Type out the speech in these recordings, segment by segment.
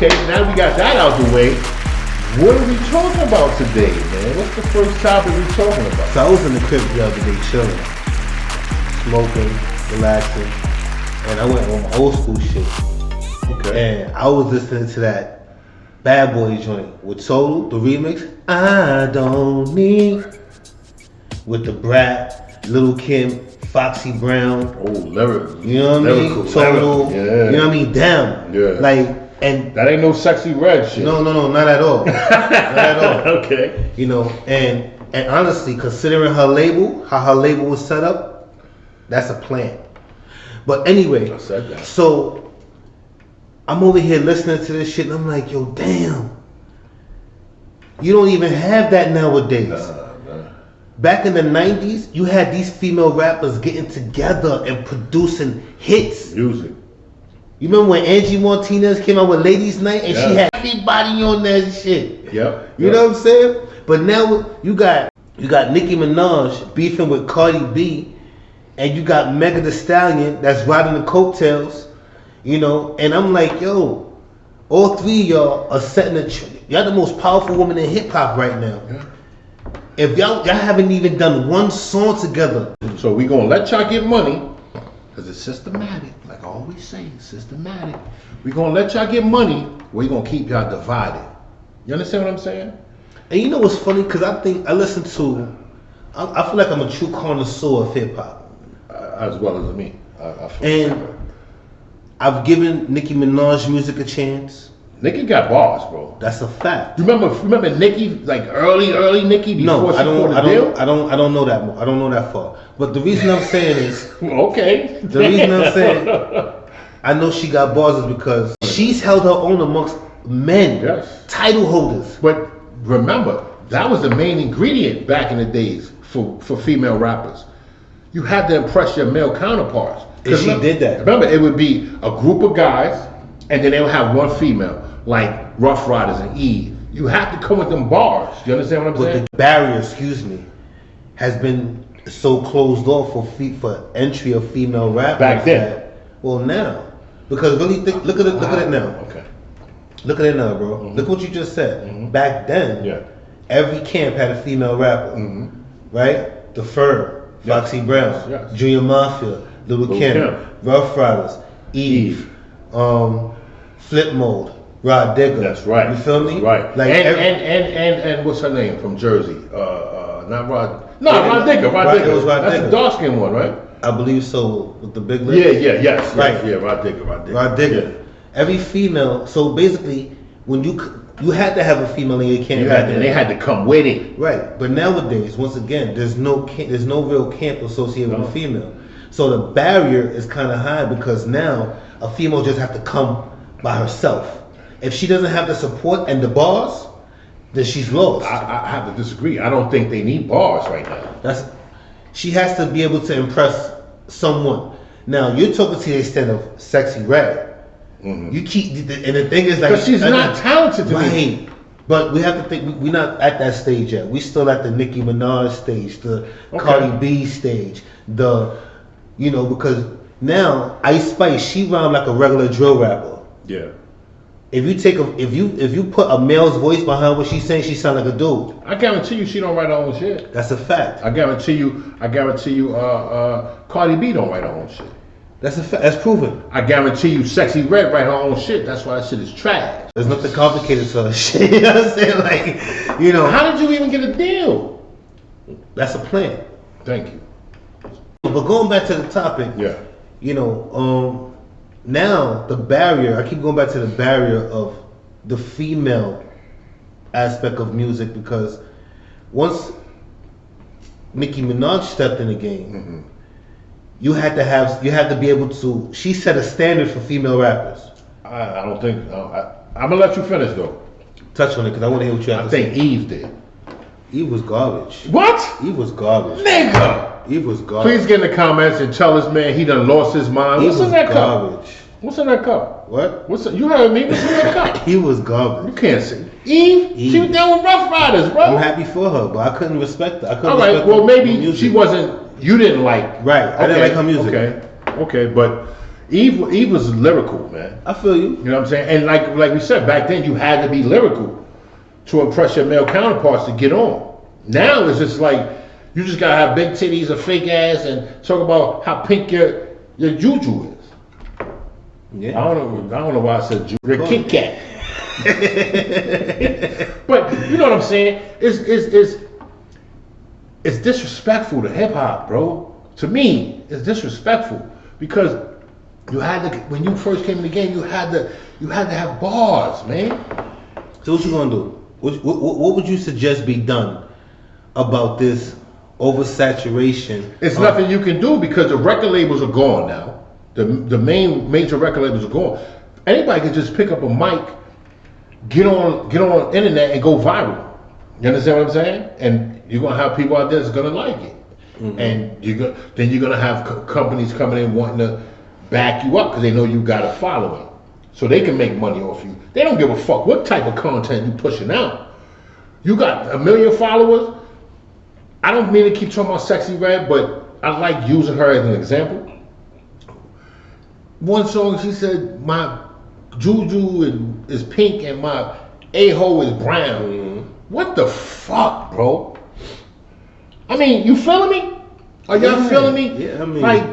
Okay, now we got that out the way. What are we talking about today, man? What's the first topic we talking about? So I was in the crib the other day chilling, smoking, relaxing, and I went on my old school shit. Okay. And I was listening to that Bad Boy joint with Total, the remix. I don't need with the Brat, Lil' Kim, Foxy Brown. Oh, lyrical. You know what I mean? Total. Yeah. You know what I mean? Damn. Yeah. Like, and that ain't no Sexy Red shit. No, not at all. Not at all. Okay. You know, and honestly, considering her label, how her label was set up, that's a plan. But anyway, I said that. So I'm over here listening to this shit, and I'm like, yo, damn. You don't even have that nowadays. Nah. Back in the 90s, you had these female rappers getting together and producing hits. Music. You remember when Angie Martinez came out with Ladies Night and she had everybody on that shit? Yep. You know what I'm saying? But now you got Nicki Minaj beefing with Cardi B, and you got Megan Thee Stallion that's riding the coattails, you know, and I'm like, yo, all three of y'all are setting y'all the most powerful woman in hip hop right now. Yeah. If y'all haven't even done one song together. So we gonna let y'all get money. Because it's systematic, like I always say, systematic. We're going to let y'all get money, we're going to keep y'all divided. You understand what I'm saying? And you know what's funny? Because I feel like I'm a true connoisseur of hip hop. As well as me. I feel and I've given Nicki Minaj music a chance. Nicki got bars, bro. That's a fact. You remember Nicki, like early Nicki before I don't know that. I don't know that far. But the reason I'm saying is okay. The reason I'm saying I know she got bars is because she's held her own amongst men, title holders. But remember, that was the main ingredient back in the days for female rappers. You had to impress your male counterparts. And she did that. Remember, it would be a group of guys, and then they would have one female, like Rough Riders and Eve. You have to come with them bars. You understand what I'm saying? But the barrier, has been so closed off for entry of female rappers. Back then. Now. Because really look at it now. Okay. Look at it now, bro. Mm-hmm. Look what you just said. Mm-hmm. Back then, every camp had a female rapper. Mm-hmm. Right? The Fur, Foxy Brown, Junior Mafia, Lil' Kim, Rough Riders, Eve. Flip Mode, Rod Digger. That's right. You feel me? That's right. Like and what's her name from Jersey? Not Rod. No, Rod Digger. Rod Digger. It was Rod That's Digger. the dark skinned one, right? I believe so. With the big lips. Yes. Right. Yeah, Rod Digger. Rod Digger. Yeah. Every female. So basically, when you had to have a female in your camp. And they had to come with it. Right. But nowadays, once again, there's no real camp associated with a female. So the barrier is kind of high because now a female just have to come by herself. If she doesn't have the support and the bars, then she's lost. I have to disagree. I don't think they need bars right now. She has to be able to impress someone. Now you're talking to the extent of Sexy Red. Mm-hmm. You keep, and the thing is like, because she's not talented to me. But we have to think we're not at that stage yet. We still at the Nicki Minaj stage, the Cardi B stage, because now Ice Spice, she rhymed like a regular drill rapper. Yeah. If you put a male's voice behind what she's saying, she sound like a dude. I guarantee you, she don't write her own shit. That's a fact. I guarantee you, Cardi B don't write her own shit. That's a fact. That's proven. I guarantee you, Sexy Red write her own shit. That's why that shit is trash. There's nothing complicated to her shit. You know what I'm saying? Like, How did you even get a deal? That's a plan. Thank you. But going back to the topic. Yeah. Now the barrier, I keep going back to the barrier of the female aspect of music, because once Nicki Minaj stepped in the game, you had to be able to, she set a standard for female rappers. I don't think, I'm gonna let you finish though. Touch on it because I want to hear what you have to say. I think Eve did. Eve was garbage. What? Eve was garbage. Nigga! Eve was garbage. Please get in the comments and tell this man he done lost his mind. What's in that cup? What's in that cup? What? You heard me. What's in that cup? He was garbage. You can't say. Eve? She was down with Rough Riders, bro. I'm happy for her, but I couldn't respect her. All right, well maybe she wasn't, you didn't like. Right, I didn't like her music. Okay, but Eve was lyrical, man. I feel you. You know what I'm saying? And like we said, back then you had to be lyrical to impress your male counterparts to get on. Now it's just like, you just gotta have big titties, a fake ass, and talk about how pink your juju is. Yeah. I don't know why I said juju. Your Kit Kat. But you know what I'm saying? It's disrespectful to hip hop, bro. To me, it's disrespectful because you had to, when you first came in the game, you had to have bars, man. So what you gonna do? What would you suggest be done about this oversaturation? It's nothing you can do because the record labels are gone now. The major record labels are gone. Anybody can just pick up a mic, get on the internet and go viral. You understand what I'm saying? And you're gonna have people out there that's gonna like it. Mm-hmm. And then you're gonna have companies coming in wanting to back you up because they know you got a following, so they can make money off you. They don't give a fuck what type of content you pushing out. You got 1 million followers. I don't mean to keep talking about Sexy Red, but I like using her as an example. One song she said, my juju is pink and my a-hole is brown. Mm-hmm. What the fuck, bro? I mean, you feeling me? Are y'all feeling me? Yeah, I mean, like,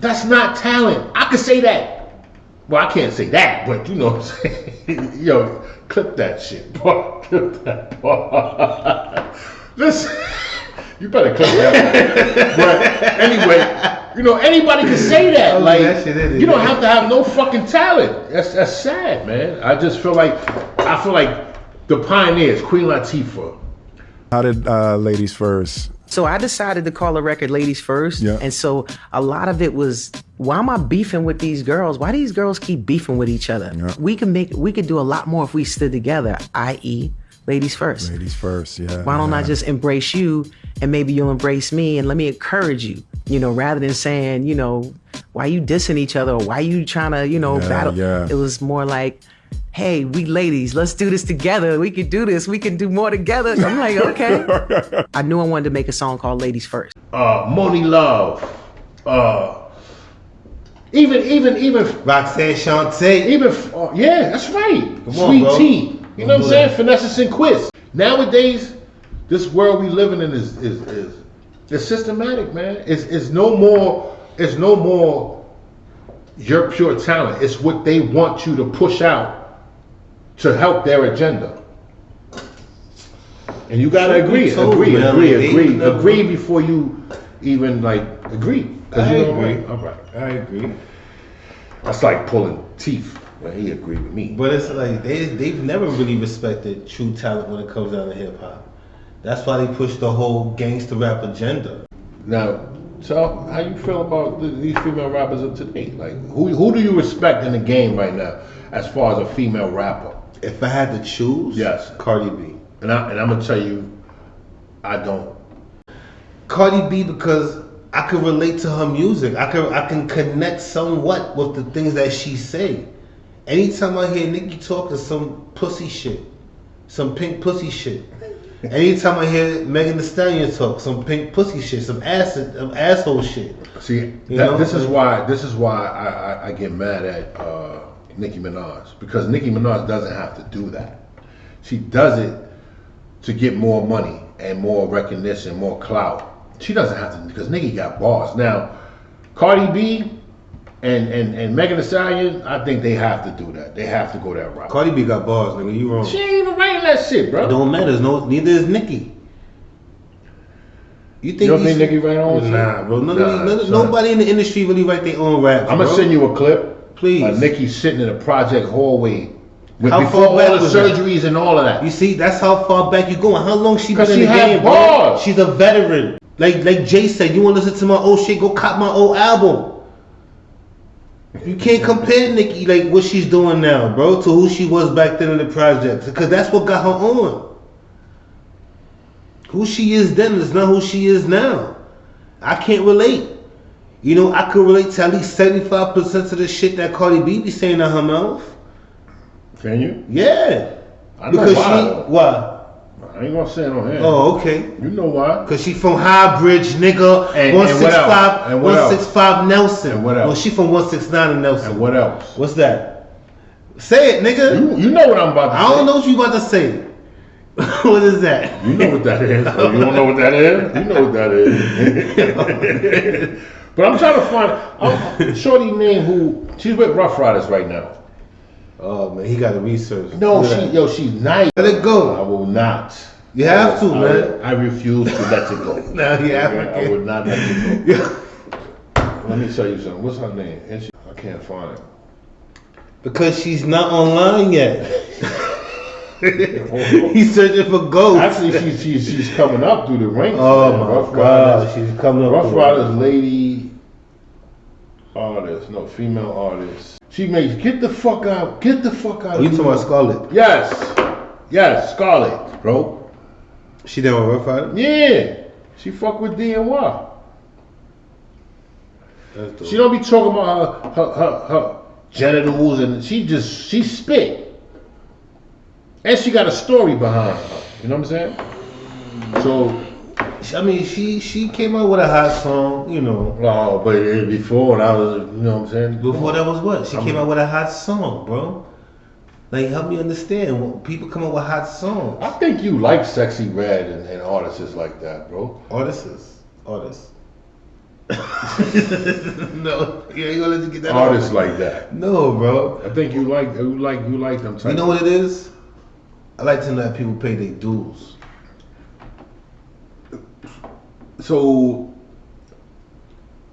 that's not talent. I could say that. Well, I can't say that, but you know what I'm saying. Yo, clip that shit, bro. Clip that, bro. Listen, you better clip that. But anyway, you know, anybody can say that. Like, that you don't have to have no fucking talent. That's sad, man. I feel like the pioneers, Queen Latifah. How did Ladies First? So I decided to call the record Ladies First. Yeah. And so a lot of it was, why am I beefing with these girls? Why do these girls keep beefing with each other? Yeah. We could do a lot more if we stood together, i.e. Ladies First. Ladies First, yeah. Why don't I just embrace you and maybe you'll embrace me and let me encourage you, you know, rather than saying, you know, why you dissing each other or why you trying to, you know, battle. Yeah. It was more like, hey, we ladies, let's do this together. We can do this. We can do more together. I'm like, okay. I knew I wanted to make a song called Ladies First. Moni Love. Even Roxanne Shante. Yeah, that's right. Sweet Tea. You know what I'm saying? Finesse and Quiz. Nowadays, this world we living in is systematic, man. It's no more your pure talent. It's what they want you to push out to help their agenda. And you gotta agree before you even like agree. I agree. All right, I agree. That's like pulling teeth when he agreed with me. But it's like they've never really respected true talent when it comes down to hip hop. That's why they push the whole gangster rap agenda. Now, so how you feel about these female rappers of today? Like, who do you respect in the game right now as far as a female rapper? If I had to choose, yes, Cardi B. And I'm gonna tell you, I don't. Cardi B, because I can relate to her music. I can connect somewhat with the things that she say. Anytime I hear Nicki talking some pussy shit, some pink pussy shit. Anytime I hear Megan Thee Stallion talk, some pink pussy shit, some asshole shit. See, this is why I get mad at Nicki Minaj, because Nicki Minaj doesn't have to do that. She does it to get more money and more recognition, more clout. She doesn't have to, because Nicki got bars. Now, Cardi B and Megan Thee Stallion, I think they have to do that. They have to go that route. Cardi B got bars, nigga. You wrong. She ain't even writing that shit, bro. It don't matter. Neither is Nicki. You don't think Nicki write her own shit? Nah, bro. Nobody in the industry really write their own raps. I'm gonna send you a clip. Please. Nicki sitting in a project hallway before all the surgeries and all of that. You see, that's how far back you going. How long she been in the game, bro? She's a veteran. Like Jay said, you want to listen to my old shit? Go cop my old album. You can't compare Nicki, like what she's doing now, bro, to who she was back then in the projects, because that's what got her on. Who she is then is not who she is now. I can't relate. You know, I could relate to at least 75% of the shit that Cardi B be saying out her mouth. Can you? Yeah. I know because why. Why? I ain't gonna say it on here. Oh, okay. You know why? Cause she from High Bridge, nigga. And 165, and what else? 165 Nelson. And what else? Well, she from 169 in Nelson. And what else? What's that? Say it, nigga. You know what I'm about to say. I don't know what you about to say. What is that? You know what that is. Oh, you don't know what that is? You know what that is. But I'm trying to find shorty name who she's with Rough Riders right now. Oh man, he got to research. No, she's nice. Let it go. I will not. You have to, man. I refuse to let it go. No, you have to. I would not let it go. Let me tell you something. What's her name? I can't find it. Because she's not online yet. He's searching for ghosts. Actually, she's coming up through the ranks. Oh man. my Rough God, Riders, she's coming up. Rough Riders lady artist, no female artist. She makes get the fuck out. Get the fuck out. You talking about Scarlett? Yes, Scarlett, bro. She down with Rough Riders? Yeah, she fuck with DNY. She don't be talking about her genitals, and she spit. And she got a story behind her. You know what I'm saying? So, I mean, she came out with a hot song, you know. Oh, but before that was, you know what I'm saying? Before that was what? She came out with a hot song, bro. Like, help me understand. When people come up with hot songs. I think you like Sexy Red and artists like that, bro. Artists. No, you ain't gonna let you get that. Artists like that. No, bro. I think you like them. You know what it is? I like to know that people pay their dues. So,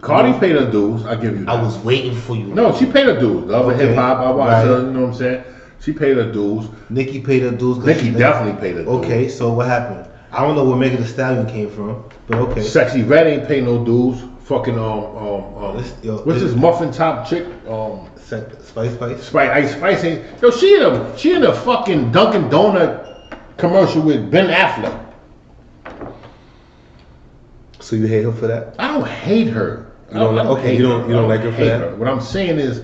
Cardi paid her dues. I give you that. I was waiting for you. No, she paid her dues. Love and hip hop. I watched her. You know what I'm saying? She paid her dues. Nicki paid her dues. Nicki definitely paid her dues. Okay, so what happened? I don't know where Megan Thee Stallion came from, but okay. Sexy Red ain't pay no dues. Fucking what's this muffin top chick? Spice ain't. Yo, she in a fucking Dunkin' Donut commercial with Ben Affleck. So you hate her for that? I don't hate her. You don't like her for that? What I'm saying is,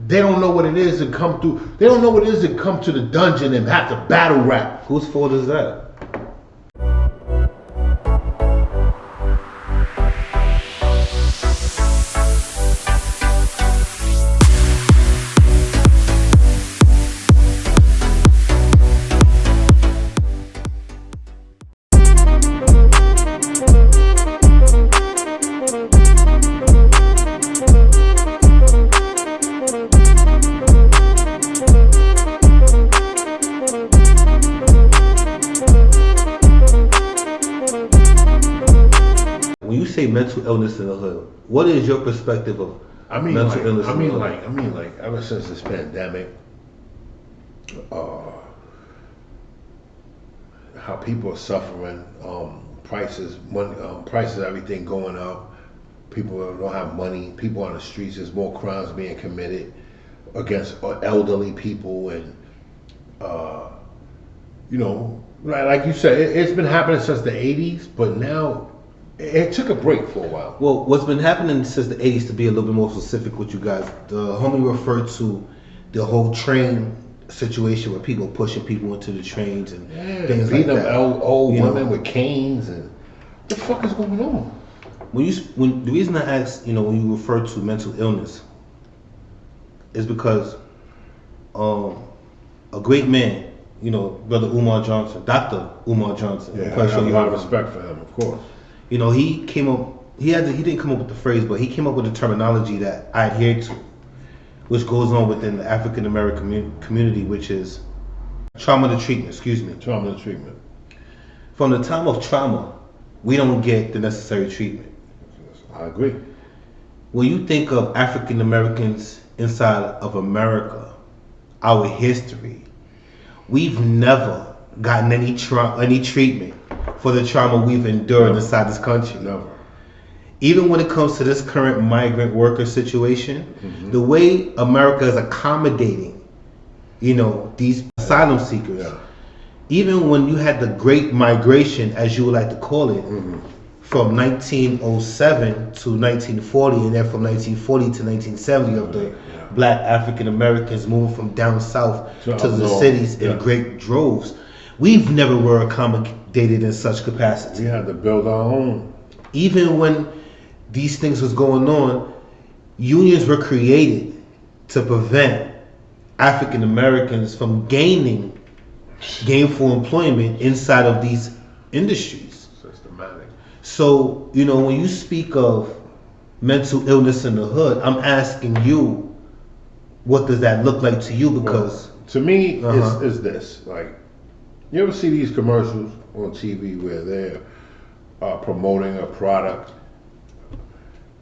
they don't know what it is to come through. They don't know what it is to come to the dungeon and have to battle rap. Whose fault is that? Mental illness in the hood. What is your perspective of mental illness? I mean, like, ever since this pandemic, how people are suffering, prices, money, prices, everything going up. People don't have money. People on the streets. There's more crimes being committed against elderly people, and you know, like you said, it's been happening since the '80s, but now. It took a break for a while. Well, what's been happening since the 80s, to be a little bit more specific with you guys, the homie referred to the whole train situation where people pushing people into the trains and things like that. Old women with canes and what the fuck is going on? When the reason I ask, you know, when you refer to mental illness is because a great man, you know, Brother Umar Johnson, Dr. Umar Johnson. Yeah, I have a lot of respect for him, of course. You know, he came up, he didn't come up with the phrase, but he came up with a terminology that I adhere to, which goes on within the African American community, which is trauma to treatment, Trauma to treatment. From the time of trauma, we don't get the necessary treatment. I agree. When you think of African Americans inside of America, our history, we've never gotten any treatment for the trauma we've endured inside this country. Never. Even when it comes to this current migrant worker situation, the way America is accommodating, you know, these asylum seekers, even when you had the Great Migration, as you would like to call it, from 1907 to 1940, and then from 1940 to 1970 of the black African Americans moving from down south to the cities in great droves. we've never were accommodated in such capacity. We had to build our own. Even when these things was going on, unions were created to prevent African Americans from gaining gainful employment inside of these industries. Systematic. So, you know, when you speak of mental illness in the hood, I'm asking you, what does that look like to you? Because to me, it's this. Like, you ever see these commercials on TV where they're promoting a product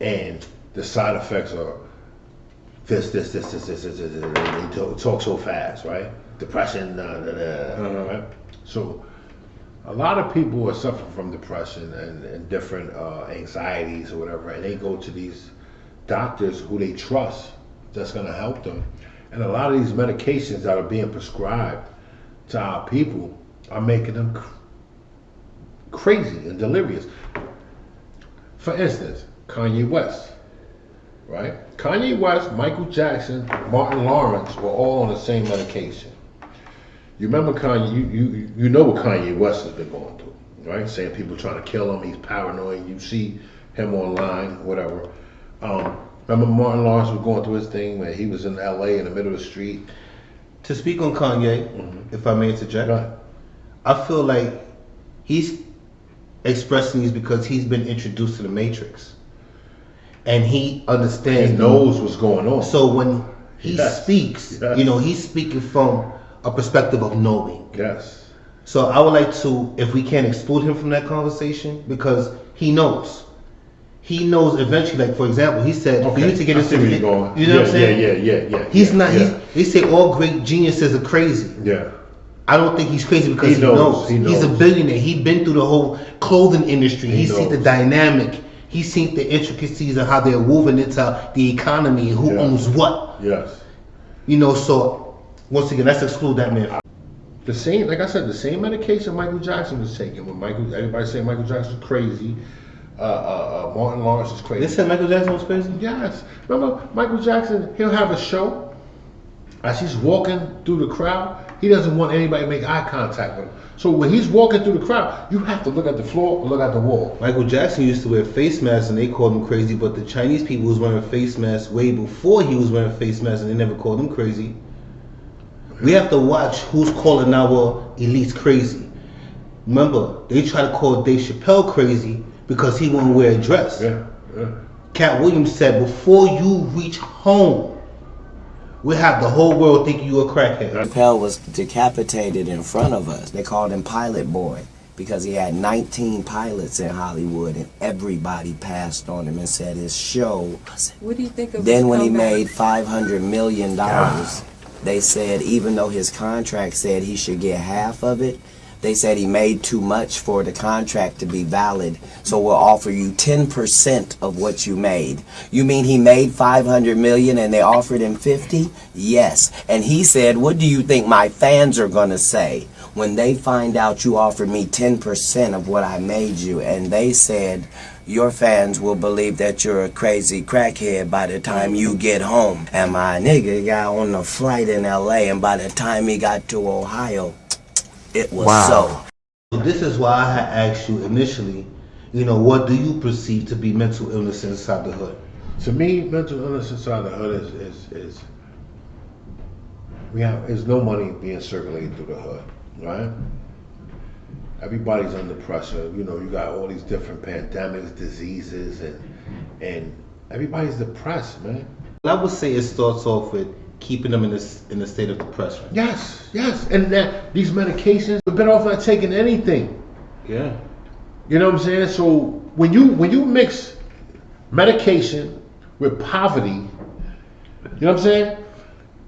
and the side effects are this. They talk so fast, right? Depression, right? So a lot of people are suffering from depression and different anxieties or whatever, and they go to these doctors who they trust that's going to help them. And a lot of these medications that are being prescribed to our people are making them crazy and delirious. For instance, Kanye West, right? Kanye West, Michael Jackson, Martin Lawrence were all on the same medication. You remember Kanye, you know what Kanye West has been going through, right? Saying people trying to kill him, he's paranoid. You see him online, whatever. Remember Martin Lawrence was going through his thing where he was in LA in the middle of the street. to speak on Kanye, if I may interject, I feel like he's expressing these because he's been introduced to the Matrix. And he understands. He knows what's going on. So when he speaks, you know, he's speaking from a perspective of knowing. Yes. So I would like to, if we can exclude him from that conversation, because he knows. He knows eventually, like for example, he said, for you to get into the, you know what I'm saying? Yeah. He's not, they say all great geniuses are crazy. Yeah. I don't think he's crazy because he knows. He's a billionaire. He's been through the whole clothing industry. He's seen the dynamic. He's seen the intricacies of how they're woven into the economy and who owns what. Yes. You know, so once again, let's exclude that man. The same, like I said, the same medication Michael Jackson was taking. When everybody saying Michael Jackson's crazy, Martin Lawrence is crazy. They said Michael Jackson was crazy? Yes. Remember, Michael Jackson, he'll have a show. As he's walking through the crowd, he doesn't want anybody to make eye contact with him. So when he's walking through the crowd, you have to look at the floor or look at the wall. Michael Jackson used to wear face masks and they called him crazy, but the Chinese people was wearing face masks way before he was wearing face masks and they never called him crazy. We have to watch who's calling our elites crazy. Remember, they try to call Dave Chappelle crazy because he won't wear a dress. Cat Williams said, before you reach home, we have the whole world thinking you a crackhead. Chappelle was decapitated in front of us. They called him Pilot Boy because he had 19 pilots in Hollywood and everybody passed on him and said his show. What do you think of Then when he made $500 million, they said even though his contract said he should get half of it, they said he made too much for the contract to be valid, so we'll offer you 10% of what you made. You mean he made $500 million and they offered him 50? Yes. And he said, what do you think my fans are gonna say when they find out you offered me 10% of what I made you? And they said, your fans will believe that you're a crazy crackhead by the time you get home. And my nigga got on a flight in LA, and by the time he got to Ohio, it was so. This is why I had asked you initially, you know, what do you perceive to be mental illness inside the hood? To me, mental illness inside the hood is there's no money being circulated through the hood, right? Everybody's under pressure. You know, you got all these different pandemics, diseases, and everybody's depressed, man. I would say it starts off with keeping them in a state of depression. Yes, and that these medications are better off not taking anything. Yeah. You know what I'm saying? So when you mix medication with poverty, you know what I'm saying?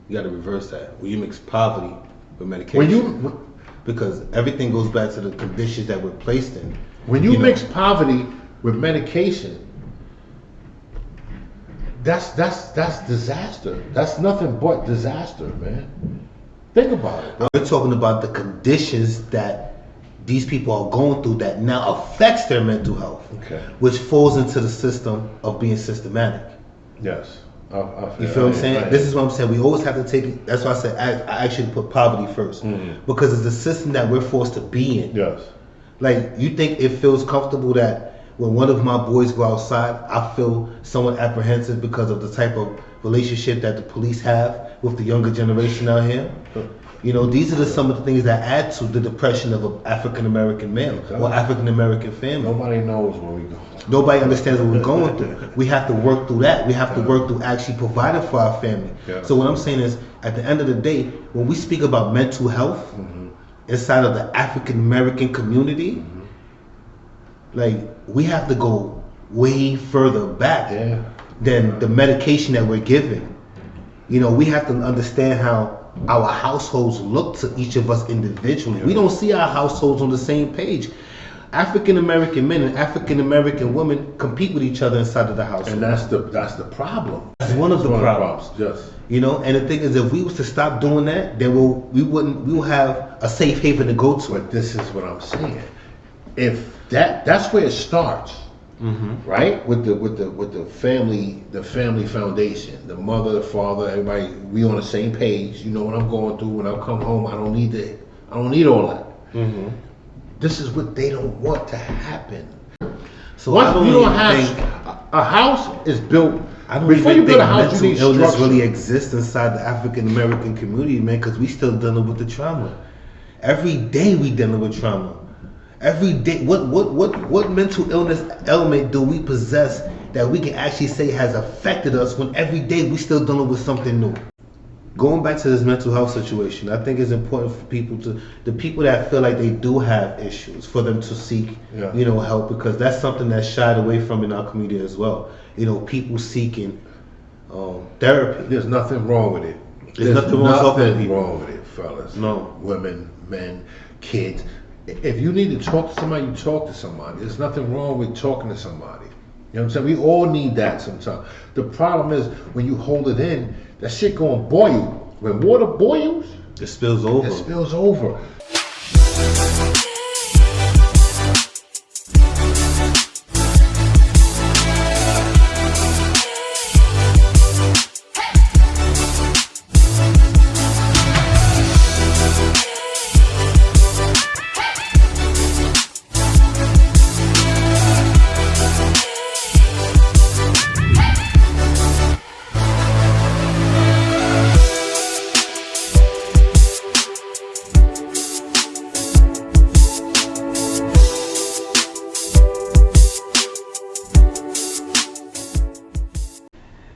You got to reverse that. When you mix poverty with medication, because everything goes back to the conditions that we're placed in. When you mix poverty with medication, that's disaster. That's nothing but disaster, man. Think about it. We're talking about the conditions that these people are going through that now affects their mental health, which falls into the system of being systematic. Yes. You feel what I'm saying? This is what I'm saying. We always have to take it. That's why I said I actually put poverty first. Because it's the system that we're forced to be in. Yes. Like, you think it feels comfortable that when one of my boys go outside, I feel somewhat apprehensive because of the type of relationship that the police have with the younger generation out here? You know, these are some of the things that add to the depression of an African American male or African American family. Nobody knows where we go. Nobody understands what we're going through. We have to work through that. We have to work through actually providing for our family. Yeah. So what I'm saying is, at the end of the day, when we speak about mental health inside of the African American community, like, we have to go way further back than the medication that we're given. You know, we have to understand how our households look to each of us individually. We don't see our households on the same page. African American men and African American women compete with each other inside of the house, and that's the problem. That's one of the problems. Yes. You know, and the thing is, if we was to stop doing that, then we will have a safe haven to go to. But this is what I'm saying. If that's where it starts, right? With the family foundation, the mother, the father, everybody, we on the same page. You know what I'm going through. When I come home, I don't need all that. This is what they don't want to happen. So once I you don't have a house is built. I don't before even you build think a house, you need mental illness structure. really exists inside the African American community, man, because we still dealing with the trauma. Every day we dealing with trauma. Every day, what mental illness element do we possess that we can actually say has affected us when every day we still dealing with something new? Going back to this mental health situation, I think it's important for the people that feel like they do have issues, for them to seek, you know, help, because that's something that's shied away from in our community as well. You know, people seeking therapy. There's nothing wrong with it. There's nothing wrong with it, fellas. No. Women, men, kids. If you need to talk to somebody, you talk to somebody. There's nothing wrong with talking to somebody. You know what I'm saying? We all need that sometimes. The problem is when you hold it in, that shit gonna boil. When water boils, it spills over. It spills over.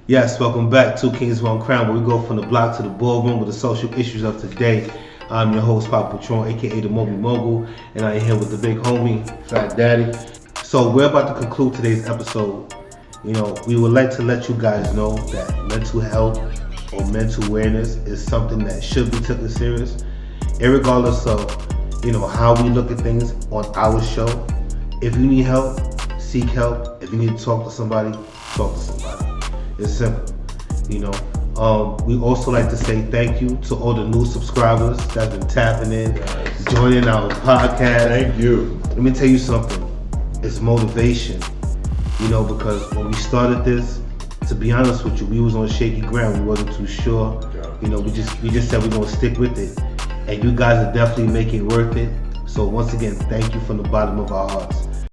Yes, welcome back to Kings One Crown, where we go from the block to the ballroom with the social issues of today. I'm your host, PATRON, aka the Mogul, and I am here with the big homie, Fat Daddy. So we're about to conclude today's episode. You know, we would like to let you guys know that mental health or mental awareness is something that should be taken serious, irregardless of, you know, how we look at things on our show. If you need help, seek help. If you need to talk to somebody, talk to somebody. It's simple, you know. We also like to say thank you to all the new subscribers that's been tapping in, joining our podcast. Thank you. Let me tell you something. It's motivation, you know, because when we started this, to be honest with you, we was on shaky ground. We wasn't too sure. You know, we just said we're gonna stick with it, and you guys are definitely making it worth it. So once again, thank you from the bottom of our hearts.